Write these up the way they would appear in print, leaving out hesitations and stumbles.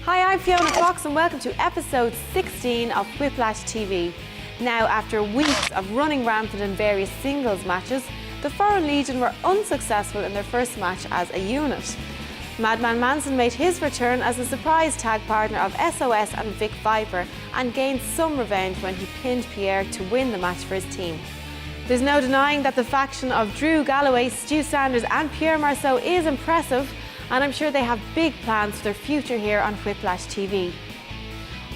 Hi, I'm Fiona Fox and welcome to episode 16 of Whiplash TV. Now, after weeks of running rampant in various singles matches, the Foreign Legion were unsuccessful in their first match as a unit. Man Manson made his return as a surprise tag partner of SOS and Vic Viper and gained some revenge when he pinned Pierre to win the match for his team. There's no denying that the faction of Drew Galloway, Stu Sanders and Pierre Marceau is impressive, and I'm sure they have big plans for their future here on Whiplash TV.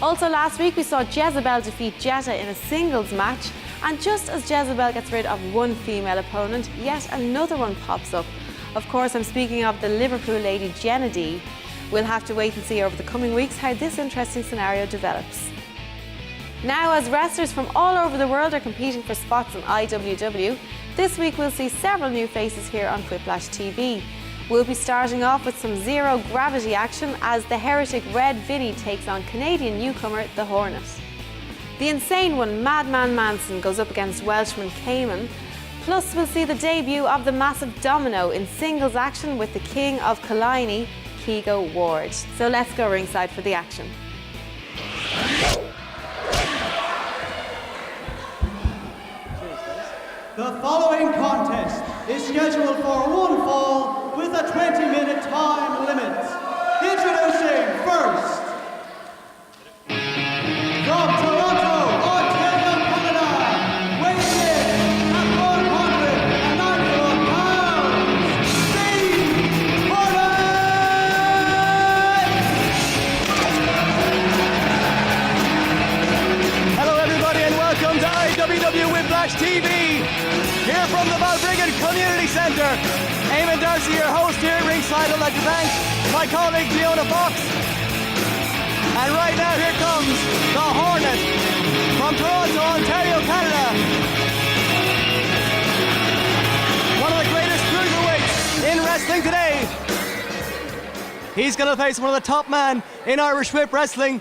Also last week we saw Jezebel defeat Jetta in a singles match, and just as Jezebel gets rid of one female opponent, yet another one pops up. Of course, I'm speaking of the Liverpool lady Jenna D. We'll have to wait and see over the coming weeks how this interesting scenario develops. Now, as wrestlers from all over the world are competing for spots in IWW, this week we'll see several new faces here on Whiplash TV. We'll be starting off with some zero gravity action as the heretic Red Vinny takes on Canadian newcomer the Hornet. The insane one, Man Manson, goes up against Welshman Cayman. Plus, we'll see the debut of the massive Domino in singles action with the king of Killiney, Keo Ward. So let's go ringside for the action. The following contest is scheduled for one fall with a 20-minute time limit. Introducing first, from Toronto, Ontario, Canada, weighing in at 191 pounds, Steve Hornet! Hello everybody and welcome to IWW Whiplash TV. Here from the Balbriggan Community Centre. Eamon Darcy, your host here at ringside. I'd like to thank my colleague Fiona Fox. And right now here comes the Hornet from Toronto, Ontario, Canada. One of the greatest cruiserweights in wrestling today. He's going to face one of the top men in Irish Whip Wrestling.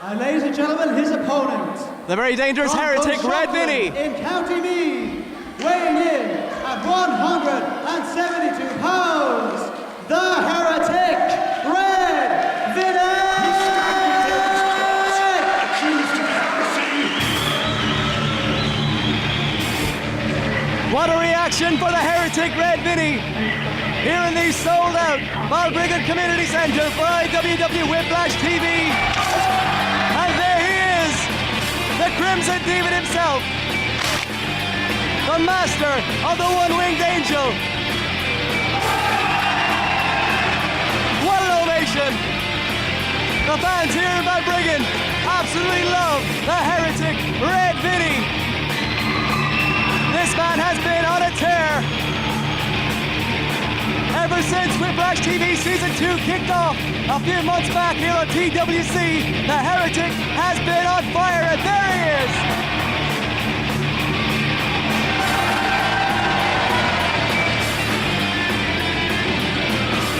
And ladies and gentlemen, his opponent, the very dangerous heretic Red Vinny. In County Meath, weighing in at 172 pounds, the heretic Red Vinny! What a reaction for the heretic Red Vinny here in the sold-out Balbriggan Community Centre for IWW Whiplash TV. And there he is, the Crimson Demon himself, the master of the one-winged angel. What an ovation! The fans here in Balbriggan absolutely love the heretic Red Vinny. This man has been on a tear ever since Whiplash TV Season 2 kicked off a few months back here on TWC. The heretic has been on fire, and there he is.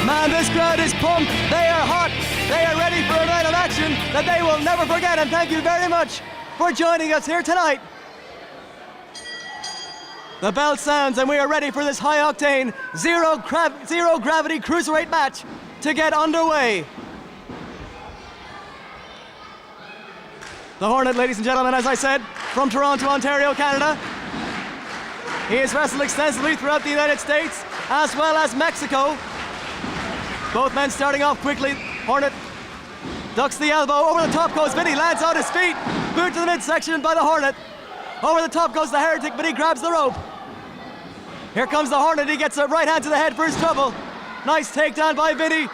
Man, this crowd is pumped. They are hot. They are ready for a night of action that they will never forget. And thank you very much for joining us here tonight. The bell sounds and we are ready for this high-octane, zero-gravity cruiserweight match to get underway. The Hornet, ladies and gentlemen, as I said, from Toronto, Ontario, Canada. He has wrestled extensively throughout the United States as well as Mexico. Both men starting off quickly. Hornet ducks the elbow. Over the top goes Vinny, lands on his feet. Boot to the midsection by the Hornet. Over the top goes the heretic, but he grabs the rope. Here comes the Hornet. He gets a right hand to the head for his trouble. Nice takedown by Vinny.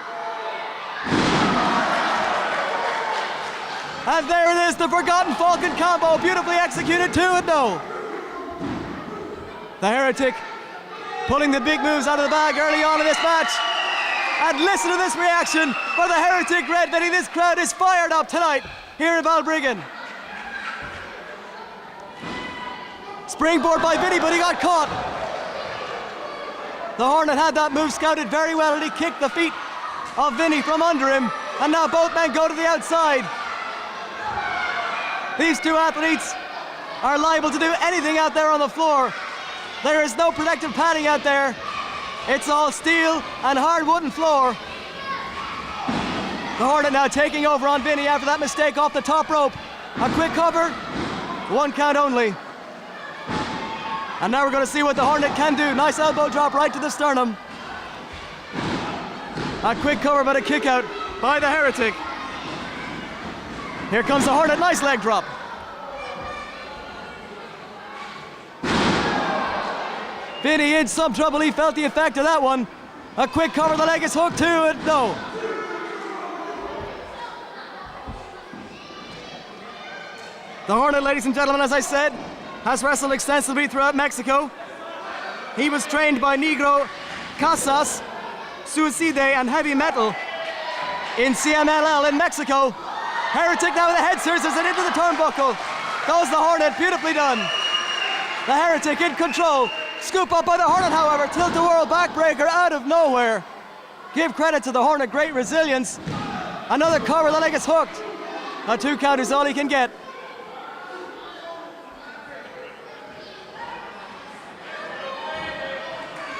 And there it is, the Forgotten Falcon combo. Beautifully executed, 2-0. The heretic pulling the big moves out of the bag early on in this match. And listen to this reaction for the heretic Red Vinny. This crowd is fired up tonight here in Balbriggan. Springboard by Vinny, but he got caught. The Hornet had that move scouted very well, and he kicked the feet of Vinny from under him. And now both men go to the outside. These two athletes are liable to do anything out there on the floor. There is no protective padding out there. It's all steel and hard wooden floor. The Hornet now taking over on Vinny after that mistake off the top rope. A quick cover, 1 count only. And now we're going to see what the Hornet can do. Nice elbow drop right to the sternum. A quick cover but a kick out by the Heretic. Here comes the Hornet, nice leg drop. Vinny in some trouble, he felt the effect of that one. A quick cover, the leg is hooked to it, no. The Hornet, ladies and gentlemen, as I said, has wrestled extensively throughout Mexico. He was trained by Negro Casas, Suicide and Heavy Metal in CMLL in Mexico. Heretic now with a head scissors and into the turnbuckle. Goes the Hornet, beautifully done. The Heretic in control. Scoop up by the Hornet, however. Tilt-a-whirl backbreaker out of nowhere. Give credit to the Hornet, great resilience. Another cover, the leg is hooked. A 2 count is all he can get.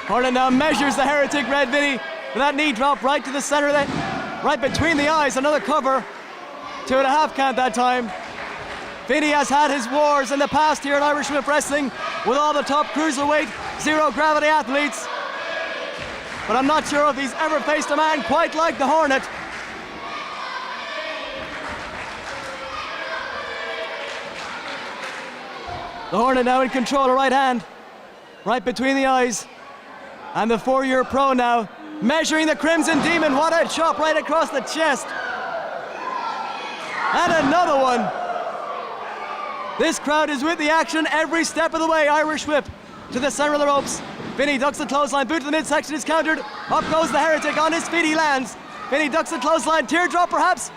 Hornet now measures the Heretic Red Vinny with that knee drop right to the center of that, right between the eyes. Another cover, 2.5 count that time. Vinny has had his wars in the past here in Irish Whip Wrestling with all the top cruiserweight, zero gravity athletes. But I'm not sure if he's ever faced a man quite like the Hornet. The Hornet now in control of right hand, right between the eyes. And the 4-year pro now, measuring the Crimson Demon. What a chop right across the chest. And another one. This crowd is with the action every step of the way. Irish whip to the center of the ropes. Vinny ducks the clothesline, boot to the midsection is countered. Up goes the Heretic, on his feet he lands. Vinny ducks the clothesline, teardrop perhaps.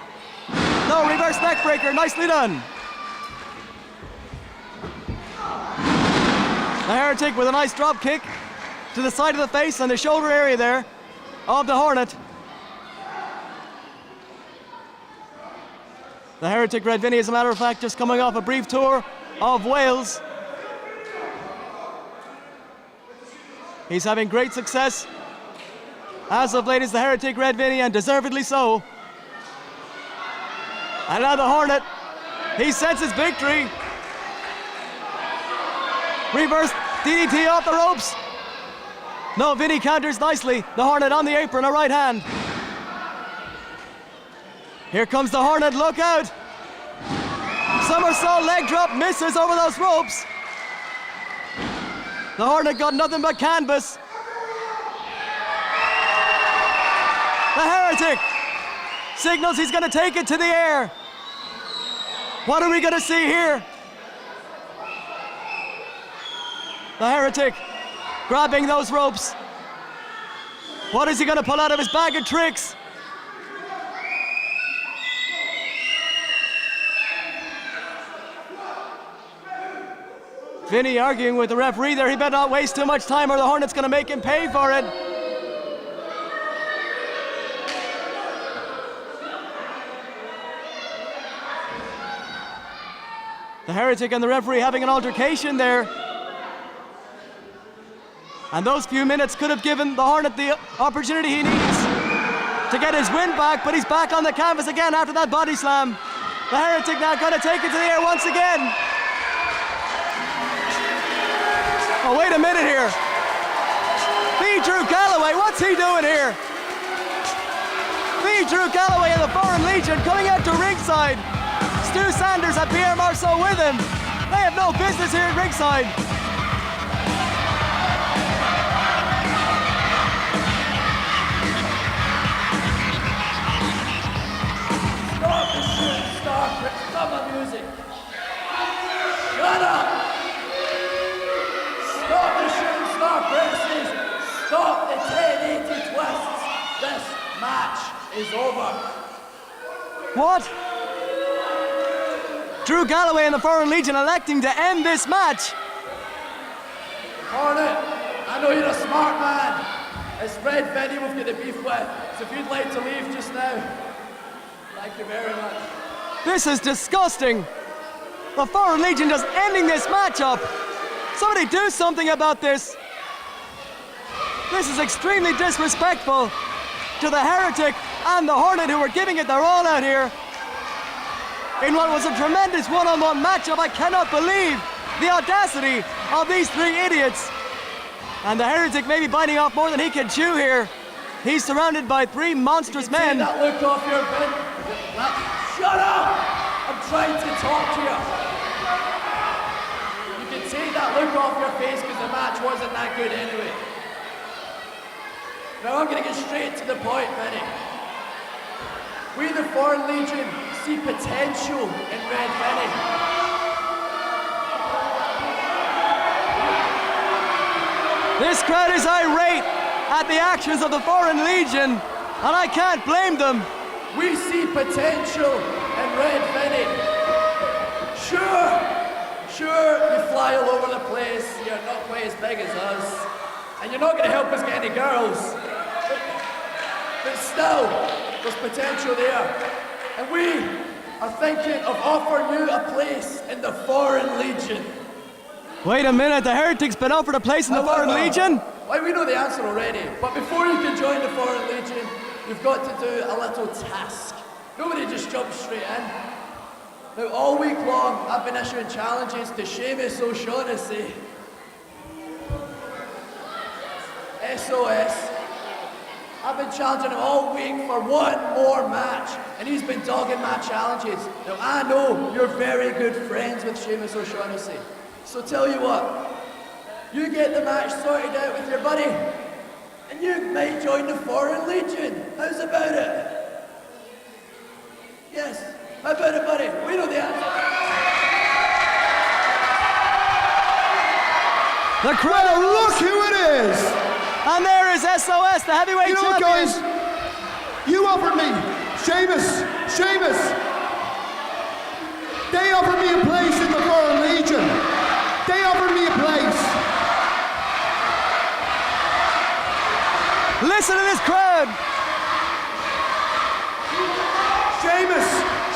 No, reverse neck breaker, nicely done. The Heretic with a nice drop kick to the side of the face and the shoulder area there of the Hornet. The Heretic Red Vinny, as a matter of fact, just coming off a brief tour of Wales. He's having great success as of late is the Heretic Red Vinny, and deservedly so. And now the Hornet, he senses victory. Reverse DDT off the ropes. No, Vinny counters nicely. The Hornet on the apron, a right hand. Here comes the Hornet, look out. Somersault leg drop, misses over those ropes. The Hornet got nothing but canvas. The Heretic signals he's going to take it to the air. What are we going to see here? The Heretic grabbing those ropes. What is he going to pull out of his bag of tricks? Vinny arguing with the referee there. He better not waste too much time or the Hornet's going to make him pay for it. The Heretic and the referee having an altercation there. And those few minutes could have given the Hornet the opportunity he needs to get his win back, but he's back on the canvas again after that body slam. The Heretic now going to take it to the air once again. Oh, wait a minute here. B. Drew Galloway, what's he doing here? B. Drew Galloway of the Foreign Legion coming out to ringside. Stu Sanders and Pierre Marceau with him. They have no business here at ringside. Stop the shooting star, stop the music. Shut up. Stop the shooting star presses. Stop the 1080 twists. This match is over. What? Drew Galloway and the Foreign Legion electing to end this match. Hornet, I know you're a smart man. It's Red Vinny we've got the beef with. So if you'd like to leave just now, thank you very much. This is disgusting. The Foreign Legion just ending this match up. Somebody do something about this. This is extremely disrespectful to the Heretic and the Hornet, who were giving it their all out here in what was a tremendous one-on-one matchup. I cannot believe the audacity of these three idiots. And the Heretic may be biting off more than he can chew here. He's surrounded by three monstrous men. Take that look off your bed. Shut up! I'm trying to talk to you. You can take that look off your face because the match wasn't that good anyway. Now I'm going to get straight to the point, Vinny. We, the Foreign Legion, see potential in Red Vinny. This crowd is irate at the actions of the Foreign Legion, and I can't blame them. We see potential in Red Vinny. Sure, you fly all over the place, you're not quite as big as us, and you're not going to help us get any girls. But still, there's potential there. And we are thinking of offering you a place in the Foreign Legion. Wait a minute, the Heretic's been offered a place in the Foreign Legion? Well, we know the answer already, but before you can join the Foreign Legion, you've got to do a little task. Nobody just jumps straight in. Now, all week long, I've been issuing challenges to Seamus O'Shaughnessy, SOS. I've been challenging him all week for one more match, and he's been dogging my challenges. Now, I know you're very good friends with Seamus O'Shaughnessy, so tell you what, you get the match sorted out with your buddy, and you might join the Foreign Legion. How's about it? Yes, how about it, buddy? We know the answer. The crowd, Look who it is! and there is SOS, the heavyweight You know what, champion. guys? You offered me, Seamus. They offered me a place in the Foreign Legion. They offered me a place. Listen to this crowd.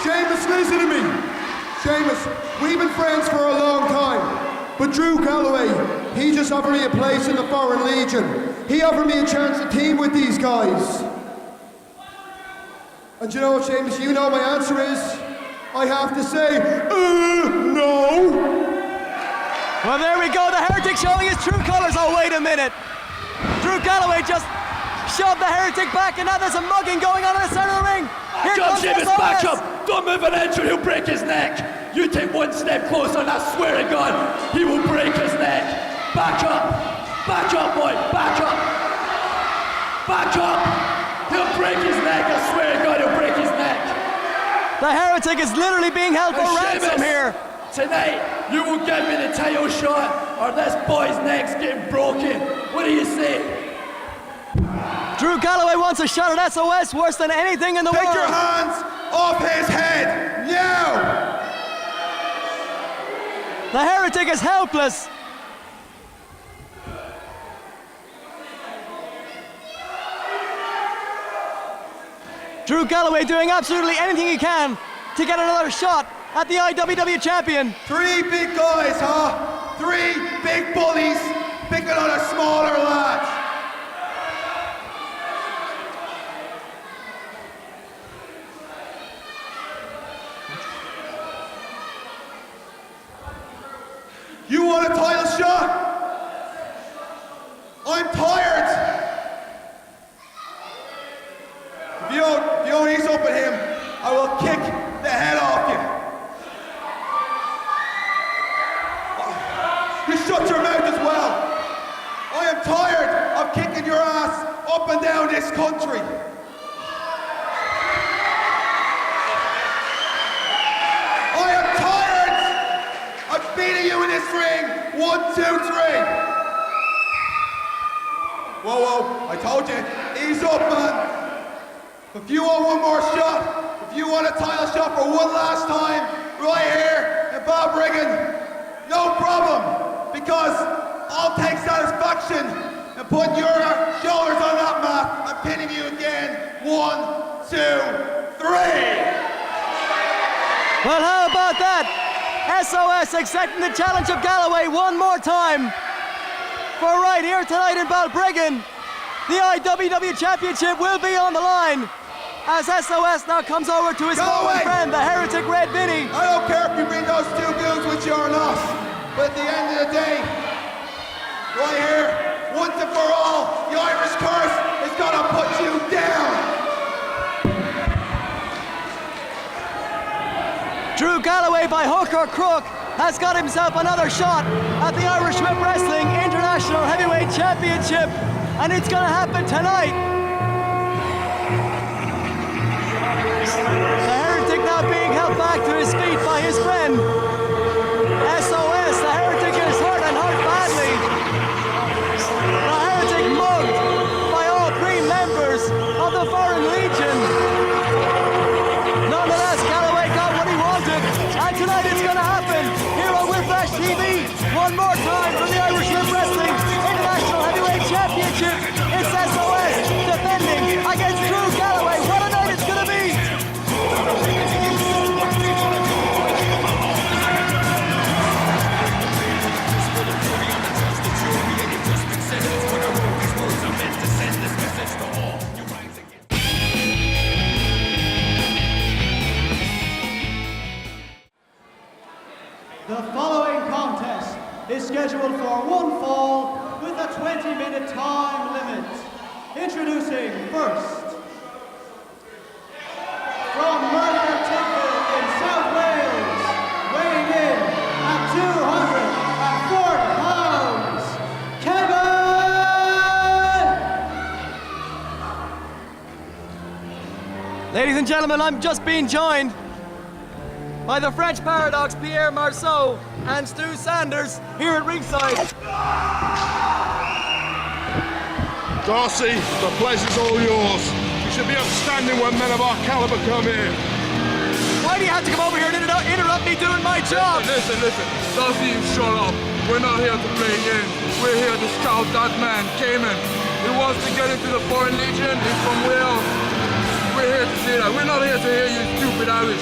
Seamus, listen to me. Seamus, we've been friends for a long time. But Drew Galloway, he just offered me a place in the Foreign Legion. He offered me a chance to team with these guys. And you know what, Seamus, you know my answer is? I have to say, no. Well, there we go. The Heretic showing his true colors. Oh, wait a minute. Drew Galloway just shoved the Heretic back, and now there's a mugging going on in the center of the ring. Here comes Seamus, SOS. back up! Don't move an inch or he'll break his neck! You take one step closer and I swear to God, he will break his neck! Back up! Back up, boy! Back up! Back up! He'll break his neck! I swear to God, he'll break his neck! The Heretic is literally being held for ransom Seamus, here. Tonight, you will give me the title shot or this boy's neck's getting broken. What do you say? Drew Galloway wants a shot at SOS worse than anything in the world. Take your hands off his head, now! The Heretic is helpless. Drew Galloway doing absolutely anything he can to get another shot at the IWW champion. Three big guys, huh? Three big bullies picking on a smaller lad. You want a title shot? I'm tired. If you don't ease up at him, I will kick the head off you. You shut your mouth as well. I am tired of kicking your ass up and down this country. I am tired of beating you in this ring. 1, 2, 3. Whoa, I told you, ease up, man. If you want one more shot, if you want a title shot for one last time, right here in Bob Riggin, no problem, because I'll take satisfaction in putting your shoulders on that mat and pinning you again. 1, 2, 3. Well, how about that? SOS accepting the challenge of Galloway one more time. For right here tonight in Balbriggan, the IWW Championship will be on the line. as SOS now comes over to his fallen friend, the heretic Red Vinny. I don't care if you bring those two goons with you or not, but at the end of the day, right here, once and for all, the Irish curse is gonna put you down. Drew Galloway by hook or crook has got himself another shot at the Irish Whip Wrestling International Heavyweight Championship, and it's going to happen tonight. The heretic now being held back to his feet by his friend SOS. The heretic is hurt and hurt badly. The heretic mugged by all three members of the Foreign Legion. Nonetheless, Galloway got what he wanted, and tonight it's going to happen here on Whiplash TV. One more time for the Irish Whip Wrestling International Heavyweight Championship. It's SOS defending against Drew Galloway. What a night it's going to be! The following contest is scheduled for one fall with a 20-minute time limit. Introducing first, from Merthyr Tydfil in South Wales, weighing in at 240 pounds, Cayman! Ladies and gentlemen, I'm just being joined by the French paradox Pierre Marceau and Stu Sanders here at ringside. Darcy, the pleasure's all yours. You should be upstanding when men of our caliber come here. Why do you have to come over here and interrupt me doing my job? Listen. Darcy, you shut up. We're not here to play games. We're here to scout that man, Cayman. He wants to get into the Foreign Legion. He's from Wales. We're here to see that. We're not here to hear you stupid Irish.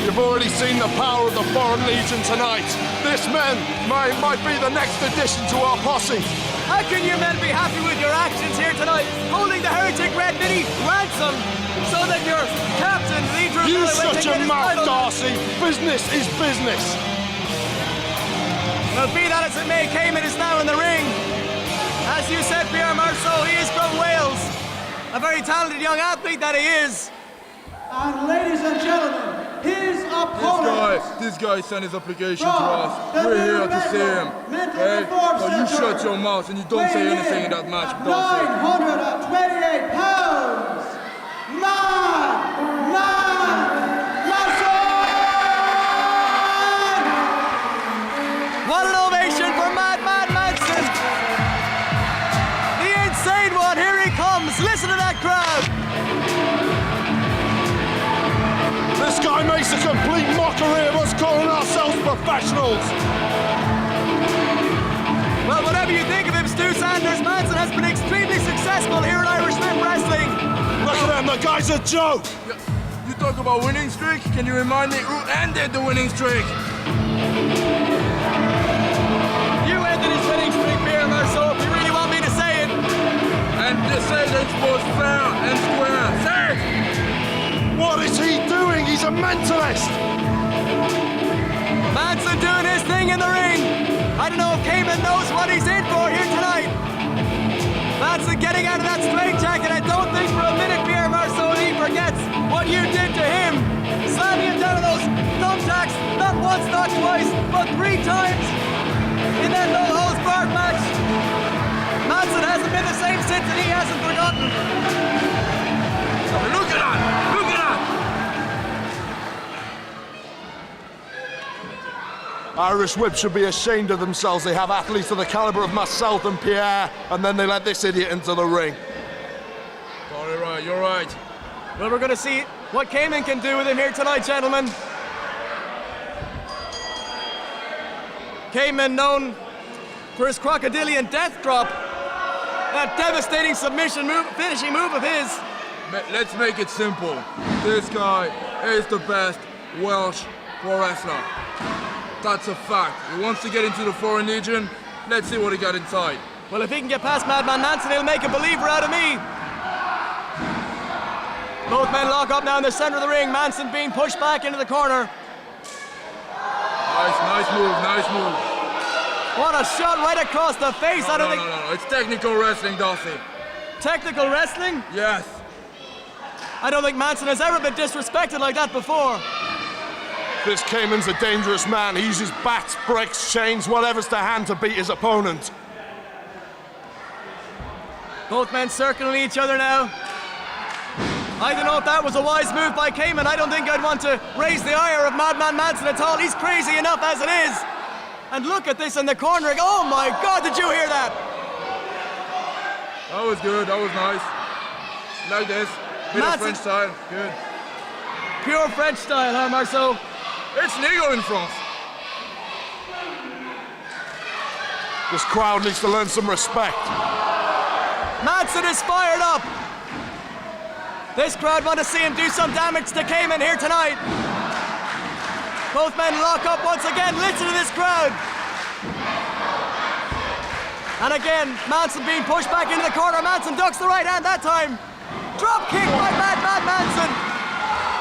You've already seen the power of the Foreign Legion tonight. This man might be the next addition to our posse. How can you men be happy with your actions here tonight, holding the heretic Red Vinny ransom so that your captain, leader of You the shut your mouth, Darcy. Business is business. Well, be that as it may, Cayman is now in the ring. As you said, Pierre Marceau, he is from Wales. A very talented young athlete that he is. And ladies and gentlemen, his opponent. This guy sent his application to us. We're here to see him. Hey, so you shut your mouth and you don't say anything in that match. 928 pounds, Man Manson! What an ovation for Madman Manson! The insane one, here he comes. Listen to that crowd. This guy makes a complete mockery of us calling ourselves professionals. Well, whatever you think of him, Stu Sanders, Manson has been extremely successful here in Irish Whip Wrestling. Look at him, the guy's a joke. You talk about winning streak? Can you remind me who ended the winning streak? You ended his winning streak, Pierre Marceau, if you really want me to say it. And they say that it was fair and square. Say it! What is he doing? He's a mentalist. Manson doing his thing in the ring. I don't know if Cayman knows what he's in for here tonight. Manson getting out of that straitjacket. I don't think for a minute, Pierre Marceau, he forgets what you did to him. Slamming him down to those thumbtacks, not once, not twice, but 3 times in that no-holds-barred match. Manson hasn't been the same since, and he hasn't forgotten. Look at that! Look at that! Irish Whip should be ashamed of themselves. They have athletes of the caliber of myself and Pierre, and then they let this idiot into the ring. You're right. Well, we're going to see what Cayman can do with him here tonight, gentlemen. Cayman, known for his crocodilian death drop, that devastating submission move, finishing move of his. Let's make it simple. This guy is the best Welsh pro wrestler. That's a fact. He wants to get into the Foreign Legion. Let's see what he got inside. Well, if he can get past Madman Manson, he'll make a believer out of me. Both men lock up now in the center of the ring. Manson being pushed back into the corner. Nice move, nice move. What a shot right across the face. I don't think... No, it's technical wrestling, Darcy. Technical wrestling? Yes. I don't think Manson has ever been disrespected like that before. This Cayman's a dangerous man. He uses bats, bricks, chains, whatever's to hand to beat his opponent. Both men circling each other now. I don't know if that was a wise move by Cayman. I don't think I'd want to raise the ire of Madman Manson at all. He's crazy enough as it is. And look at this in the corner. Oh my God, did you hear that? That was good, that was nice. Like this. Bit of French style, good. Pure French style, huh, Marceau? It's legal in France. This crowd needs to learn some respect. Manson is fired up. This crowd want to see him do some damage to Cayman here tonight. Both men lock up once again. Listen to this crowd. And again, Manson being pushed back into the corner. Manson ducks the right hand that time. Drop kick by Madman Manson.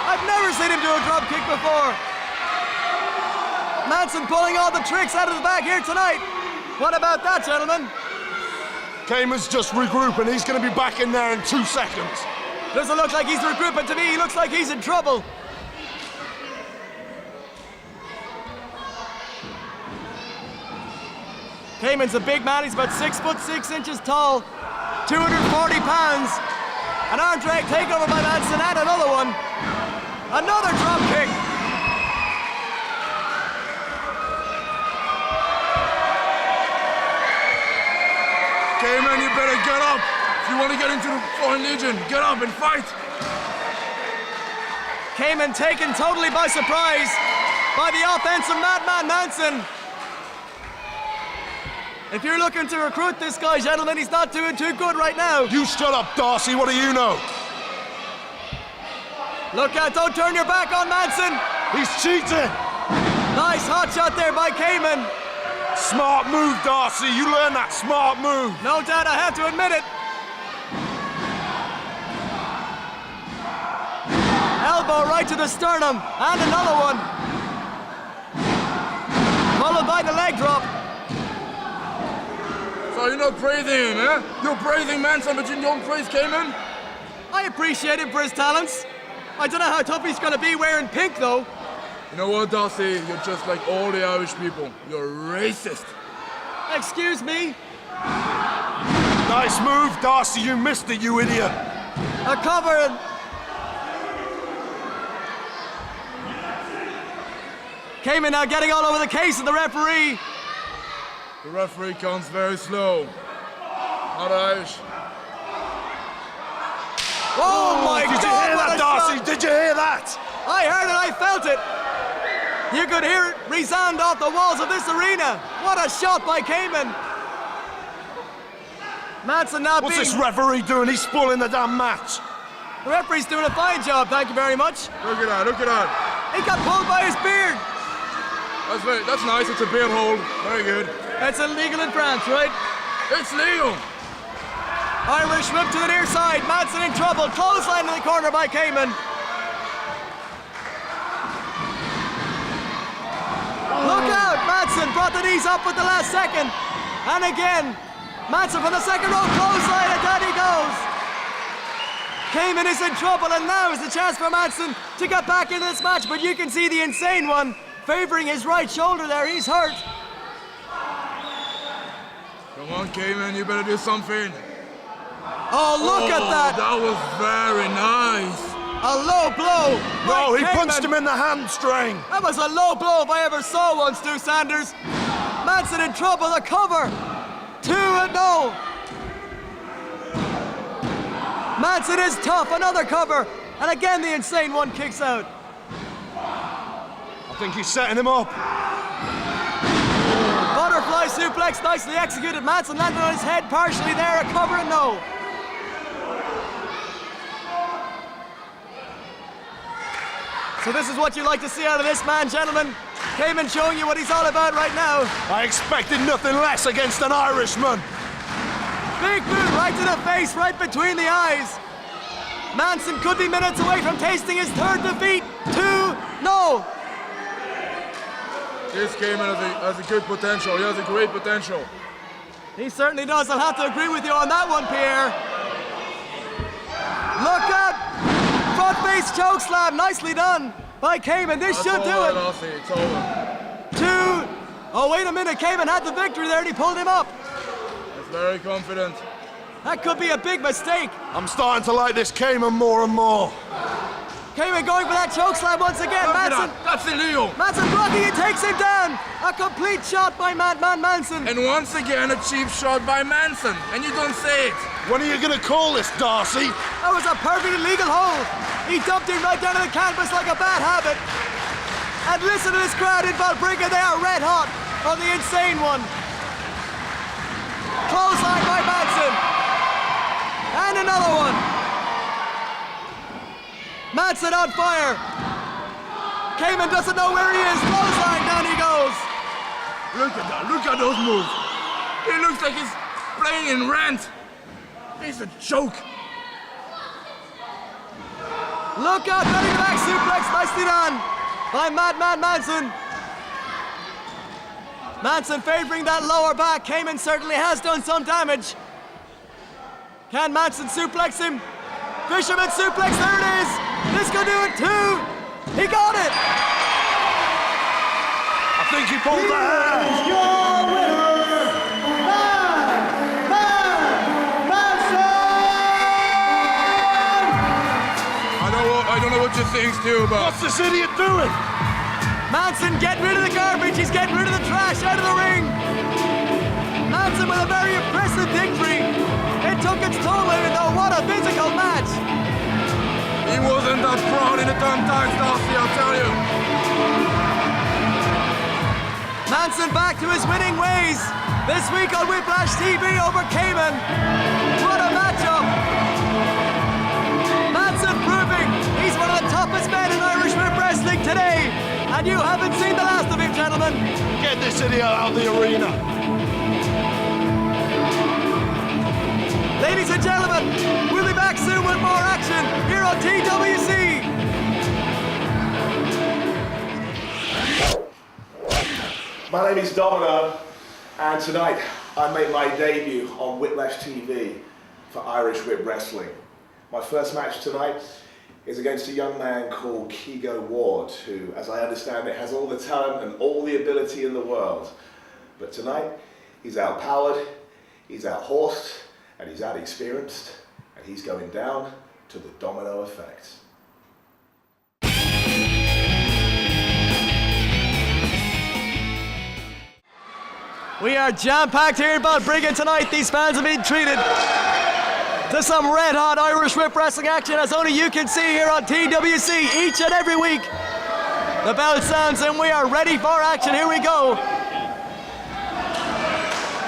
I've never seen him do a drop kick before. Manson pulling all the tricks out of the bag here tonight. What about that, gentlemen? Cayman's just regrouping. He's going to be back in there in 2 seconds. Doesn't look like he's regrouping to me. He looks like he's in trouble. Cayman's a big man. He's about 6'6" tall, 240 pounds. An arm drag takeover by Manson and another one. Another drop kick. Cayman, you better get up. If you want to get into the Foreign Legion, get up and fight. Cayman taken totally by surprise by the offensive Madman Manson. If you're looking to recruit this guy, gentlemen, he's not doing too good right now. You shut up, Darcy. What do you know? Look out, don't turn your back on Manson. He's cheating. Nice hot shot there by Cayman. Smart move, Darcy. You learn that smart move. No doubt, I have to admit it. Elbow right to the sternum, and another one. Followed by the leg drop. So you're not praising him, eh? You're praising Manson, but you don't praise Cayman? I appreciate him for his talents. I don't know how tough he's going to be wearing pink, though. You know what, Darcy? You're just like all the Irish people. You're racist. Excuse me? Nice move, Darcy. You missed it, you idiot. A cover and... Cayman now getting all over the case of the referee. The referee counts very slow. Not Irish. Oh my God! Did you hear what that, a Darcy? shot. Did you hear that? I heard it, I felt it. You could hear it resound off the walls of this arena. What a shot by Cayman. Manson now What's being... this referee doing? He's spoiling the damn match. The referee's doing a fine job, thank you very much. Look at that, look at that. He got pulled by his beard. That's nice, it's a beard hold. Very good. That's illegal in France, right? It's legal. Irish whip to the near side. Manson in trouble. Clothesline in the corner by Cayman. Look out! Manson brought the knees up with the last second. And again, Manson from the second row. Clothesline, and down he goes. Cayman is in trouble, and now is the chance for Manson to get back into this match. But you can see the insane one favoring his right shoulder there. He's hurt. Come on, Cayman, you better do something. Oh, look at that! That was very nice. A low blow. No, he Cayman. punched him in the hamstring. That was a low blow if I ever saw one, Stu Sanders. Manson in trouble, a cover. 2-0. Manson is tough, another cover. And again, the insane one kicks out. I think he's setting him up. Butterfly suplex, nicely executed. Manson landed on his head partially there, a cover and no. So this is what you like to see out of this man, gentlemen. Cayman showing you what he's all about right now. I expected nothing less against an Irishman. Big boot right to the face, right between the eyes. Manson could be minutes away from tasting his third defeat. 2-0. This Cayman has a good potential. He has a great potential. He certainly does. I'll have to agree with you on that one, Pierre. Look at front face choke slam. Nicely done by Cayman. This should do it. It's over. 2. Oh, wait a minute. Cayman had the victory there and he pulled him up. That's very confident. That could be a big mistake. I'm starting to like this Cayman more and more. Cayman going for that choke slam once again. Manson. That's illegal. Manson blocking it, takes him down. A complete shot by Man Manson. And once again, a cheap shot by Manson. And you don't say it. When are you going to call this, Darcy? That was a perfectly legal hold. He dumped him right down to the canvas like a bad habit. And listen to this crowd in Balbrigga. They are red hot on the insane one. Clothesline by Manson. And another one. Manson on fire. Cayman doesn't know where he is. Clothesline, down he goes. Look at that. Look at those moves. He looks like he's playing in Rant. He's a joke. Look out, belly to back suplex. Nicely done by Madman Manson. Manson favoring that lower back. Cayman certainly has done some damage. Can Manson suplex him? Fisherman suplex, there it is. This could do it too. He got it. I think he pulled the hair. Here's your winner, Man Manson! I don't know what you think, Stu, but What's this idiot doing? Manson getting rid of the garbage. He's getting rid of the trash out of the ring. Manson with a very impressive victory. It took its toll even though. What a physical match. he wasn't that proud in the thumbtacks, Darcy, I'll tell you. Manson back to his winning ways. This week on Whiplash TV over Cayman. What a matchup. Manson proving he's one of the toughest men in Irish Whip Wrestling today. And you haven't seen the last of him, gentlemen. Get this idiot out of the arena. Ladies and gentlemen, we'll be back soon with more action here on TWC. My name is Domino, and tonight I make my debut on Whiplash TV for Irish Whip Wrestling. My first match tonight is against a young man called Keo Ward, who, as I understand it, has all the talent and all the ability in the world. But tonight, he's outpowered, he's outhorsed, and he's outexperienced, and he's going down to the Domino effect. We are jam-packed here in Balbrigga tonight. These fans have been treated to some red-hot Irish Whip Wrestling action as only you can see here on TWC each and every week. The bell sounds and we are ready for action. Here we go.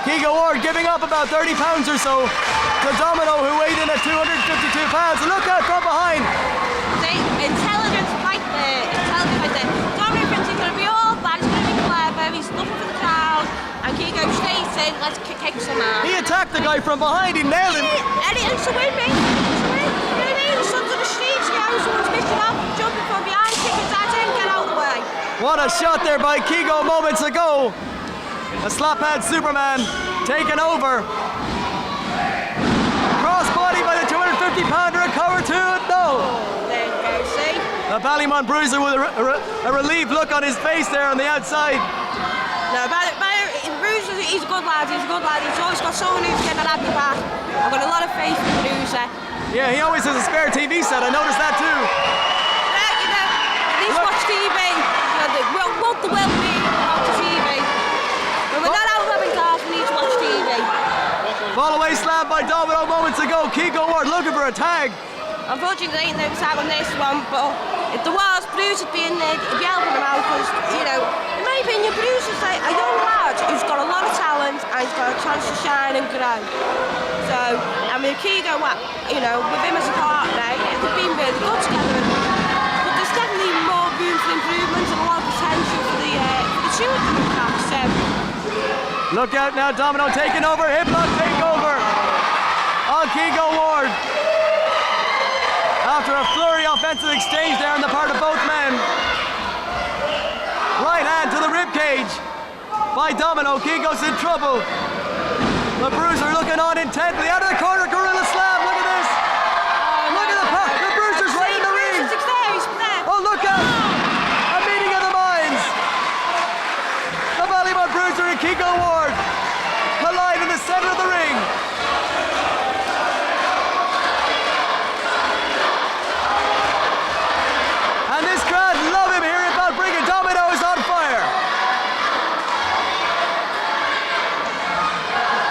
Keo Ward giving up about 30 pounds or so to Domino, who weighed in at 252 pounds. Look out from behind. The intelligence right there. Intelligence right there. Domino thinks he's going to be all bad. He's going to be clever. He's looking for the crowd. And Keego stays in. Let's kick some ass. He attacked the guy from behind. He nailed him. And it's a win, mate. It's a win. You know what I mean? Sons of the streets, you know, someone's missing up, jumping from behind, kicking that in, get out of the way. What a shot there by Keego moments ago. A slap-hand Superman taken over. Crossbody by the 250-pounder, and cover two. No. There you go, see? The Ballymont Bruiser with a relieved look on his face there on the outside. No, but Bruiser, he's a good lad, he's a good lad. He's always got someone who's getting at the back. I've got a lot of faith in Bruiser. Yeah, he always has a spare TV set. I noticed that too. Yeah, you know, at least watch TV. Want the well-being of the TV. When we're not out having cars, we need to watch TV. Fall-away slam by Domino moments ago. Keo Ward looking for a tag. Unfortunately, there ain't no tag on this one, but if there was, Bruce would be in there, he'd be helping him out, because, you know, in my opinion, Bruce is like a young lad who's got a lot of talent and he's got a chance to shine and grow. So, I mean, Keego, you know, with him as a partner, they've been really good together. But there's definitely more room for improvement and a lot of potential for the two of them, in fact, so. Look out now, Domino taking over, hip lock takeover on Keo Ward. after a flurry offensive exchange there on the part of both men. Right hand to the rib cage by Domino. Keego's in trouble. The Bruiser looking on intently. Out of the corner, Gorilla Slam. Look at this. Look at the Bruiser's right in the ring. Oh, look out. A meeting of the minds. The Ballymun Bruiser and Keo Ward collide in the center of the ring. And this crowd love him here at Balbriggan. Domino is on fire.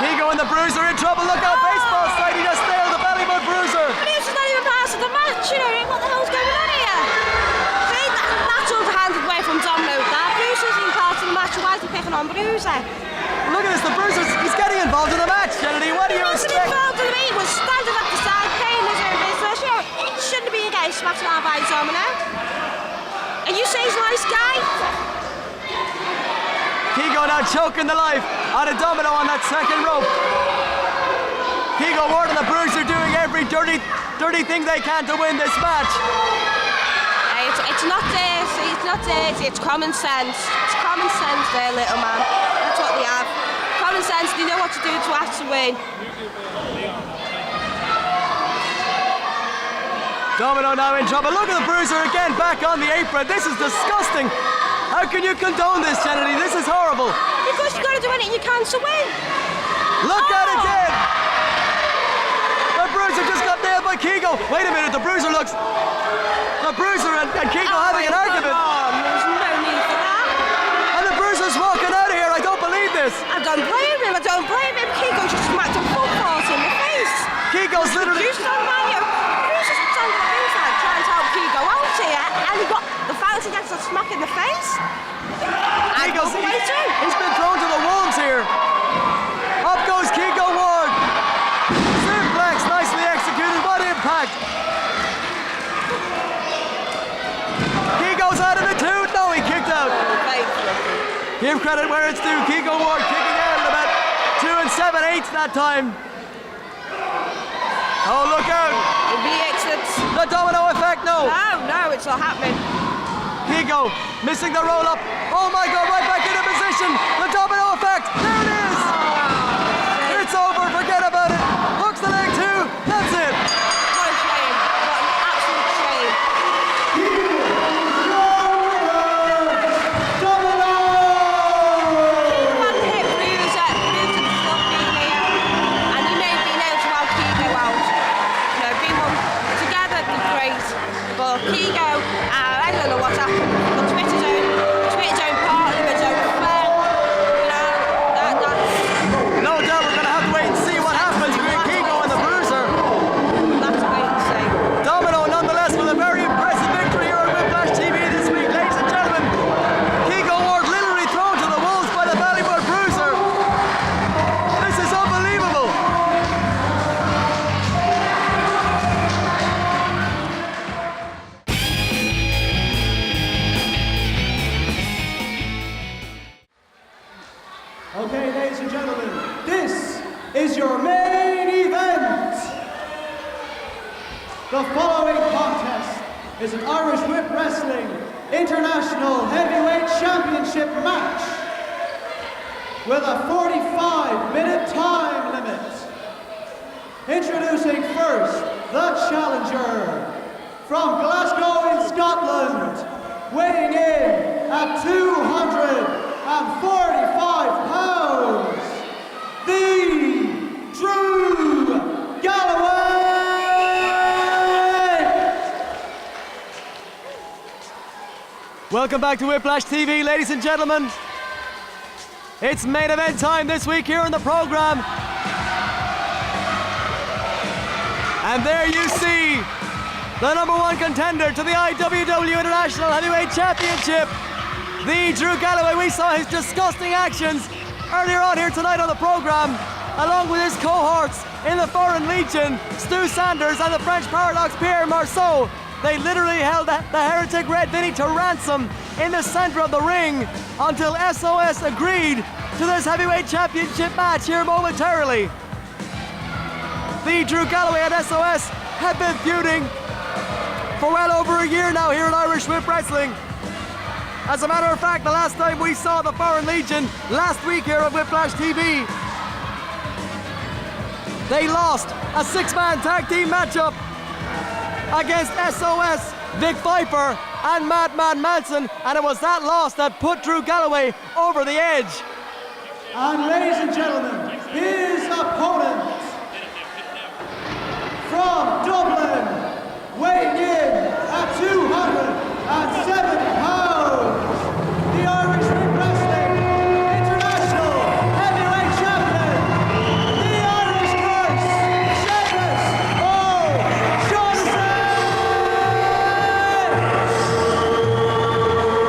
Keego and the Bruiser in trouble. Look out, baseball slide. He just nailed the Ballymun Bruiser. Bruiser's not even part of the match, you know, what the hell's going on here? See, that's overhanded away from Domino. That Bruiser's in part of the match. Why is he picking on Bruiser? Look at this, the Bruiser's, he's getting involved in the match, Kennedy. What do you He wasn't expect? involved in the meet. He was standing up the side, paying his own business. You know, he shouldn't have been getting smacked around by Domino. And you say he's a nice guy? Keego now choking the life out of Domino on that second rope. Keo Ward and the Bruiser doing every dirty thing they can to win this match. Hey, it's not dirty, it's not dirty, it's common sense. It's common sense there, little man. That's what they have. Common sense, they know what to do to actually win. Domino now in trouble. Look at the Bruiser again back on the apron. This is disgusting. How can you condone this, Kennedy? This is horrible. Because you've got to do anything you can to win. Look at it again. The Bruiser just got nailed by Keego. Wait a minute, the Bruiser and Keego having an argument. There's no need for that. And the Bruiser's walking out of here. I don't believe this. I don't blame him, Keego just smacked a full force in the face. Keego's literally... Bruiser's standing at ringside trying to help Keego out here, and he got the fancy gets a smack in the face. He's been thrown to the wolves here. Up goes Keo Ward. Suplex, nicely executed. What impact. Keego's out of it too. No, he kicked out. Give credit where it's due. Keo Ward kicking out at about 2 7/8 that time. Oh, look out. The Domino effect, no. No, it's not happening. Keego missing the roll up. Oh my God, right back into position. The Domino effect. There it is. It's over. Forget about it. Hooks the leg too. That's it. What a shame. What an absolute shame. Domino! Keego hadn't hit Bruiser. Bruiser was still being here. And he may have been able to help Keego out. You know, being one together would be great. But Keego, I don't know what's happened. The Twitter's own part of his own affair. You know, that's... No doubt we're going to have to wait and see what happens between Keego and the Bruiser. We'll have to wait and see. Domino, nonetheless, with a very impressive victory here on Whiplash TV this week, ladies and gentlemen. Keo Ward literally thrown to the wolves by the Ballymun Bruiser. This is unbelievable. Okay, ladies and gentlemen, this is your main event. The following contest is an Irish Whip Wrestling International Heavyweight Championship match with a 45-minute time limit. Introducing first, the challenger from Glasgow in Scotland, weighing in at 245 pounds, the Drew Galloway! Welcome back to Whiplash TV, ladies and gentlemen. It's main event time this week here on the program. And there you see the #1 contender to the IWW International Heavyweight Championship, the Drew Galloway. We saw his disgusting actions earlier on here tonight on the program, along with his cohorts in the Foreign Legion, Stu Sanders and the French Paradox, Pierre Marceau. They literally held the heretic Red Vinny to ransom in the center of the ring until SOS agreed to this heavyweight championship match here momentarily. The Drew Galloway and SOS have been feuding for well over a year now here in Irish Whip Wrestling. As a matter of fact, the last time we saw the Foreign Legion last week here on Whiplash TV, they lost a 6-man tag team matchup against SOS, Vic Viper, and Man Manson, and it was that loss that put Drew Galloway over the edge. And ladies and gentlemen, his opponent from Dublin, weighing in at 207 pounds, the Irish Whip Wrestling International Heavyweight Champion, the Irish Curse, Seamus O'Shaughnessy!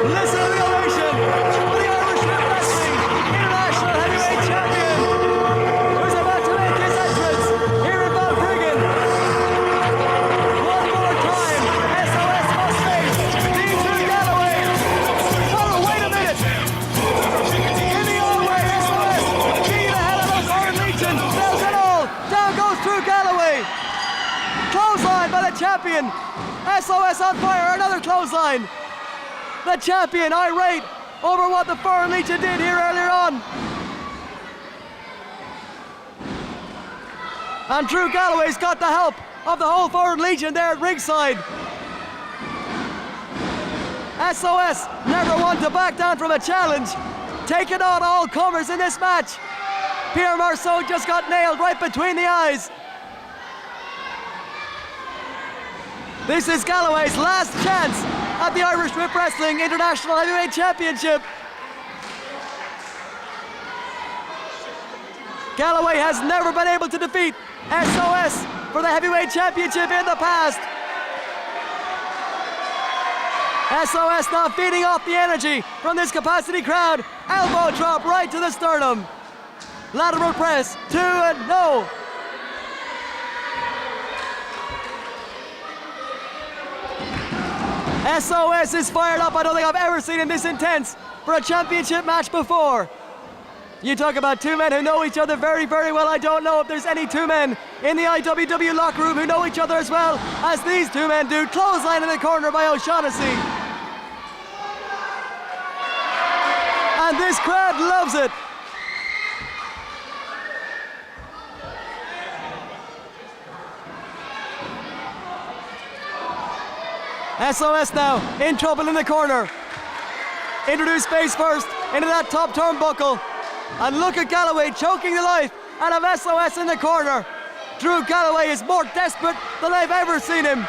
Listen to the ovation for the Irish Whip Wrestling International Heavyweight Champion, who's about to make his entrance here in Balbriggan. One more time, SOS must face Drew Galloway. Oh, wait a minute! In the old way, SOS being ahead of the Foreign Legion, sells it all. Down goes Drew Galloway. Clothesline by the champion. SOS on fire, another clothesline. The champion irate over what the Foreign Legion did here earlier on. And Drew Galloway's got the help of the whole Foreign Legion there at ringside. SOS never one to back down from a challenge, taking on all comers in this match. Pierre Marceau just got nailed right between the eyes. This is Galloway's last chance at the Irish Whip Wrestling International Heavyweight Championship. Galloway has never been able to defeat SOS for the Heavyweight Championship in the past. SOS now feeding off the energy from this capacity crowd. Elbow drop right to the sternum. Lateral press, 2 and no. SOS is fired up. I don't think I've ever seen him this intense for a championship match before. You talk about two men who know each other very, very well. I don't know if there's any two men in the IWW locker room who know each other as well as these two men do. Clothesline in the corner by O'Shaughnessy. And this crowd loves it. SOS now in trouble in the corner. Introduced face first into that top turnbuckle. And look at Galloway choking the life out of SOS in the corner. Drew Galloway is more desperate than I've ever seen him.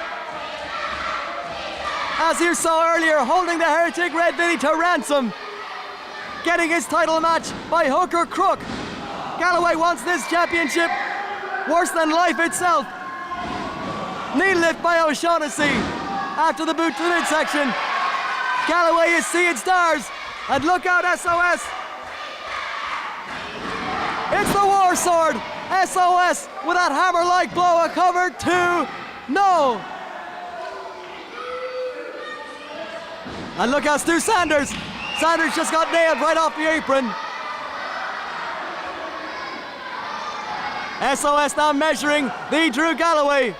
As you saw earlier, holding the heretic Red Vinny to ransom. Getting his title match by hook or crook. Galloway wants this championship worse than life itself. Knee lift by O'Shaughnessy after the boot to the midsection. Galloway is seeing stars. And look out, SOS. It's the War Sword. SOS with that hammer-like blow. A cover 2. No. And look out, Stu Sanders. Sanders just got nailed right off the apron. SOS now measuring the Drew Galloway.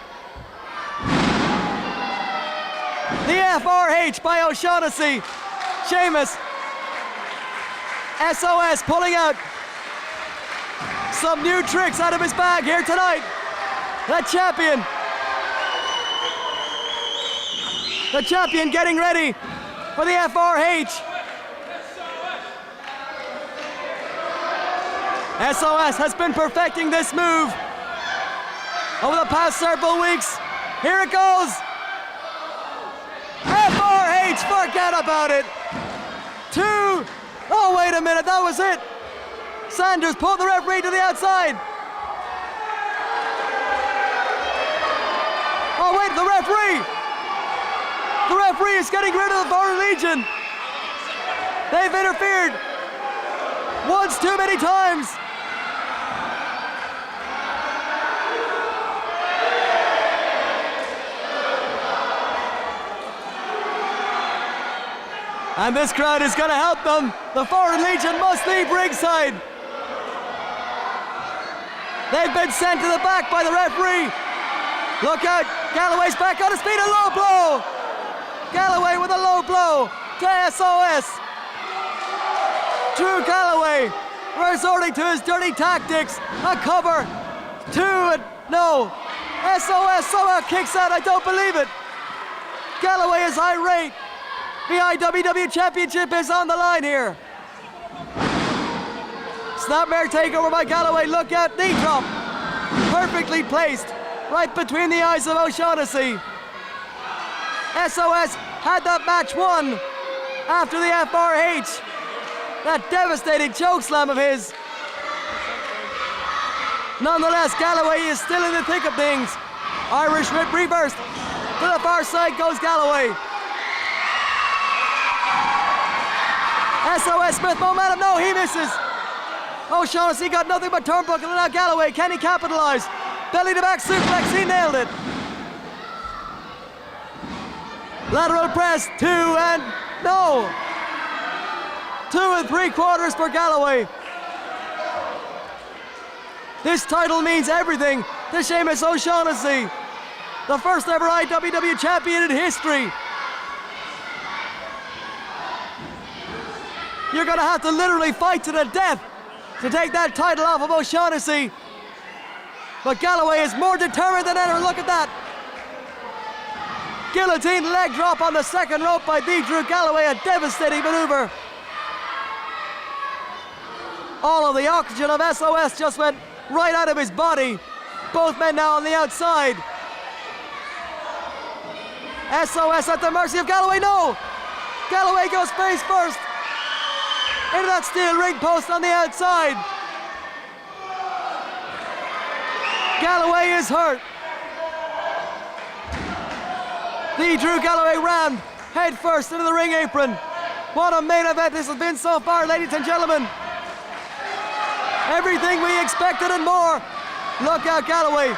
The FRH by O'Shaughnessy. Seamus. SOS pulling out some new tricks out of his bag here tonight. The champion getting ready for the FRH. SOS has been perfecting this move over the past several weeks. Here it goes. FRH, forget about it. 2. Oh, wait a minute, that was it. Sanders pulled the referee to the outside. Oh, wait, the referee. The referee is getting rid of the Foreign Legion. They've interfered once too many times. And this crowd is going to help them. The Foreign Legion must leave ringside. They've been sent to the back by the referee. Look out. Galloway's back on his feet, a low blow. Galloway with a low blow to SOS. Drew Galloway resorting to his dirty tactics. A cover, 2, and no. SOS somehow kicks out, I don't believe it. Galloway is irate. The IWW Championship is on the line here. Snapmare takeover by Galloway, look out, knee drop. Perfectly placed, right between the eyes of O'Shaughnessy. SOS had that match won after the FRH. That devastating chokeslam of his. Nonetheless, Galloway is still in the thick of things. Irish whip reversed. To the far side goes Galloway. SOS Smith momentum, no, he misses. O'Shaughnessy got nothing but turnbuckle, and now Galloway, can he capitalize? Belly to back suplex, he nailed it. Lateral press, 2 and no. 2 3/4 for Galloway. This title means everything to Sheamus O'Shaughnessy, the first ever IWW champion in history. You're gonna have to literally fight to the death to take that title off of O'Shaughnessy. But Galloway is more determined than ever, look at that. Guillotine leg drop on the second rope by the Drew Galloway, a devastating maneuver. All of the oxygen of SOS just went right out of his body. Both men now on the outside. SOS at the mercy of Galloway, no! Galloway goes face first. Into that steel ring post on the outside. Galloway is hurt. The Drew Galloway rammed head first into the ring apron. What a main event this has been so far, ladies and gentlemen. Everything we expected and more. Look out, Galloway.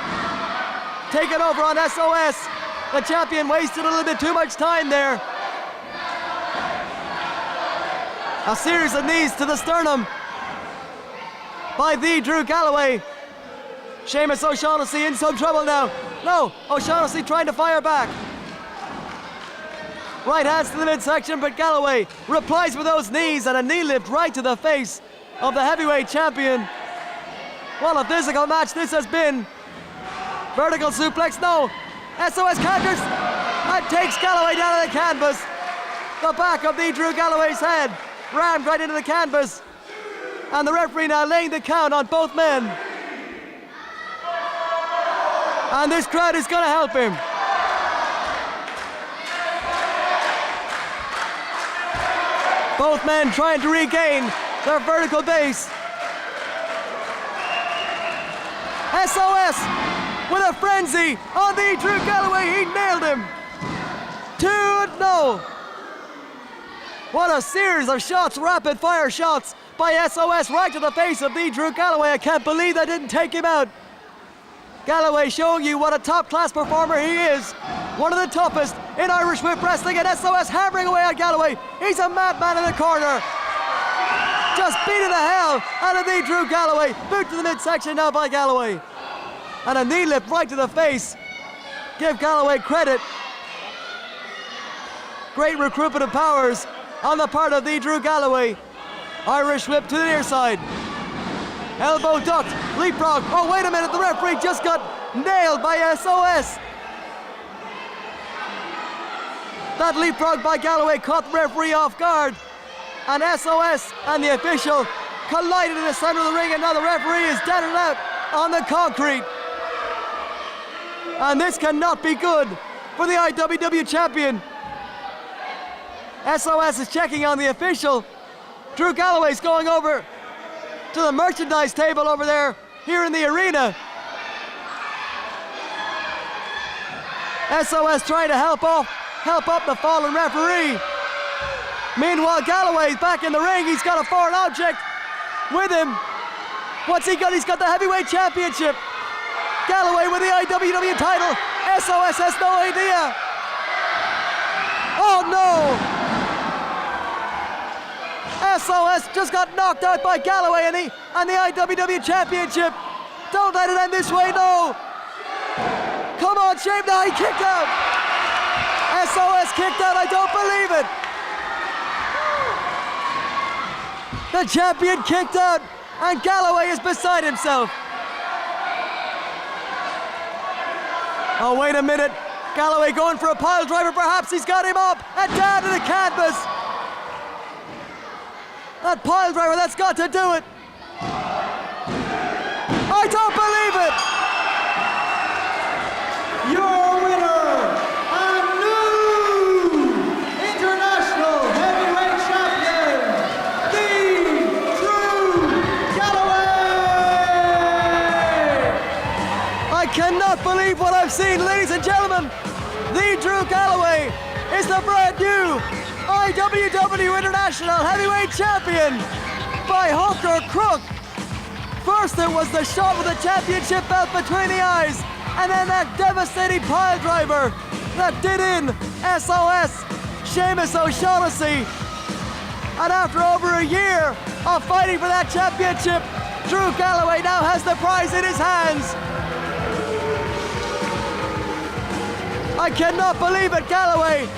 Taking over on SOS. The champion wasted a little bit too much time there. A series of knees to the sternum by the Drew Galloway. Sheamus O'Shaughnessy in some trouble now. No, O'Shaughnessy trying to fire back. Right hands to the midsection, but Galloway replies with those knees and a knee lift right to the face of the heavyweight champion. What a physical match this has been. Vertical suplex, no. SOS counters and takes Galloway down to the canvas. The back of the Drew Galloway's head rammed right into the canvas. And the referee now laying the count on both men. And this crowd is going to help him. Both men trying to regain their vertical base. SOS with a frenzy on the Drew Galloway. He nailed him. 2-0. What a series of shots, rapid fire shots by SOS right to the face of the Drew Galloway. I can't believe that didn't take him out. Galloway showing you what a top class performer he is. One of the toughest in Irish whip wrestling, and SOS hammering away at Galloway. He's a madman in the corner. Just beating the hell out of the Drew Galloway. Boot to the midsection now by Galloway. And a knee lift right to the face. Give Galloway credit. Great recruitment of powers on the part of the Drew Galloway. Irish whip to the near side. Elbow ducked, leapfrog. Oh, wait a minute, the referee just got nailed by SOS. That leapfrog by Galloway caught the referee off guard. And SOS and the official collided in the center of the ring, and now the referee is down and out on the concrete. And this cannot be good for the IWW champion. SOS is checking on the official. Drew Galloway's going over to the merchandise table over there, here in the arena. SOS trying to help up the fallen referee. Meanwhile, Galloway's back in the ring. He's got a foreign object with him. What's he got? He's got the heavyweight championship. Galloway with the IWW title. SOS has no idea. Oh no! SOS just got knocked out by Galloway and the IWW championship. Don't let it end this way, no! Come on, Shame. No, he kicked out. SOS kicked out. I don't believe it. The champion kicked out, and Galloway is beside himself. Oh, wait a minute. Galloway going for a pile driver. Perhaps he's got him up and down to the canvas. That pile driver, that's got to do it. I don't believe it. Your winner and new international heavyweight champion, the Drew Galloway. I cannot believe what I've seen, ladies and gentlemen. The Drew Galloway is the brand new IWW International Heavyweight Champion by hook or crook. First it was the shot with the championship belt between the eyes, and then that devastating pile driver that did in SOS, Seamus O'Shaughnessy. And after over a year of fighting for that championship, Drew Galloway now has the prize in his hands. I cannot believe it, Galloway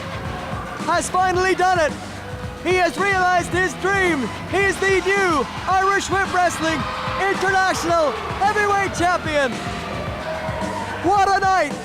has finally done it. He has realized his dream. He is the new Irish Whip Wrestling International Heavyweight Champion. What a night!